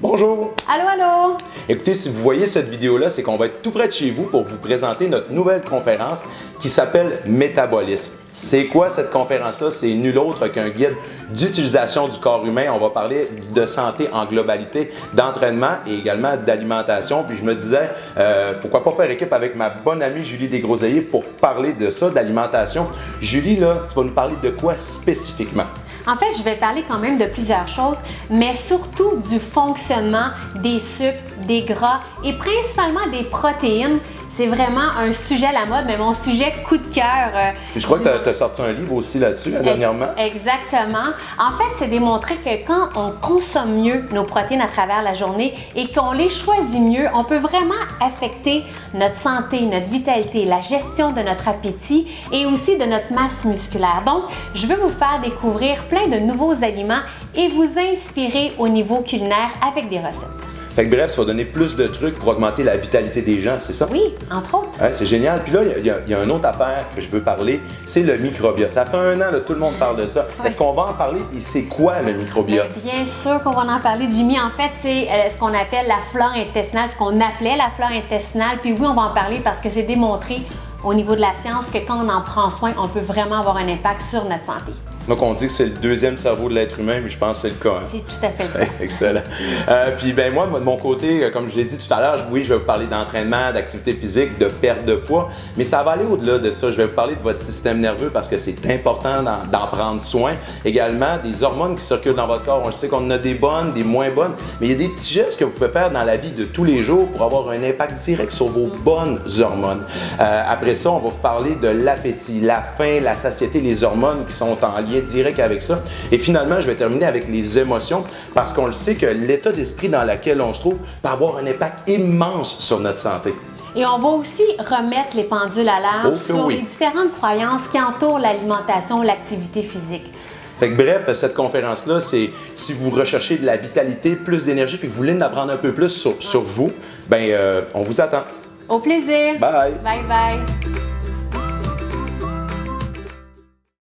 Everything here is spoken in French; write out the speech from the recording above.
Bonjour! Allô, allô! Écoutez, si vous voyez cette vidéo-là, c'est qu'on va être tout près de chez vous pour vous présenter notre nouvelle conférence qui s'appelle Métabolisme. C'est quoi cette conférence-là? C'est nul autre qu'un guide d'utilisation du corps humain. On va parler de santé en globalité, d'entraînement et également d'alimentation. Puis je me disais, pourquoi pas faire équipe avec ma bonne amie Julie Desgroseilliers pour parler de ça, d'alimentation. Julie, là, tu vas nous parler de quoi spécifiquement? En fait, je vais parler quand même de plusieurs choses, mais surtout du fonctionnement des sucres, des gras et principalement des protéines. C'est vraiment un sujet à la mode, mais mon sujet coup de cœur. Je crois que tu as sorti un livre aussi là-dessus dernièrement. Exactement. En fait, c'est démontré que quand on consomme mieux nos protéines à travers la journée et qu'on les choisit mieux, on peut vraiment affecter notre santé, notre vitalité, la gestion de notre appétit et aussi de notre masse musculaire. Donc, je veux vous faire découvrir plein de nouveaux aliments et vous inspirer au niveau culinaire avec des recettes. Fait que bref, tu vas donner plus de trucs pour augmenter la vitalité des gens, c'est ça? Oui, entre autres. Ouais, c'est génial. Puis là, il y a une autre affaire que je veux parler, c'est le microbiote. Ça fait un an, là, tout le monde parle de ça. Oui. Est-ce qu'on va en parler? Et c'est quoi le microbiote? Bien sûr qu'on va en parler, Jimmy. En fait, c'est ce qu'on appelle la flore intestinale, ce qu'on appelait la flore intestinale. Puis oui, on va en parler parce que c'est démontré au niveau de la science que quand on en prend soin, on peut vraiment avoir un impact sur notre santé. Donc, on dit que c'est le deuxième cerveau de l'être humain, mais je pense que c'est le cas. Hein? C'est tout à fait le cas. Excellent. Puis, ben moi, de mon côté, comme je l'ai dit tout à l'heure, oui, je vais vous parler d'entraînement, d'activité physique, de perte de poids, mais ça va aller au-delà de ça. Je vais vous parler de votre système nerveux parce que c'est important d'en prendre soin. Également, des hormones qui circulent dans votre corps. On le sait qu'on en a des bonnes, des moins bonnes, mais il y a des petits gestes que vous pouvez faire dans la vie de tous les jours pour avoir un impact direct sur vos bonnes hormones. Après ça, on va vous parler de l'appétit, la faim, la satiété, les hormones qui sont en lien direct avec ça. Et finalement, je vais terminer avec les émotions parce qu'on le sait que l'état d'esprit dans lequel on se trouve peut avoir un impact immense sur notre santé. Et on va aussi remettre les pendules à l'heure sur les différentes croyances qui entourent l'alimentation, l'activité physique. Fait que bref, cette conférence-là, c'est si vous recherchez de la vitalité, plus d'énergie, puis que vous voulez en apprendre un peu plus sur vous, ben on vous attend. Au plaisir! Bye! Bye bye!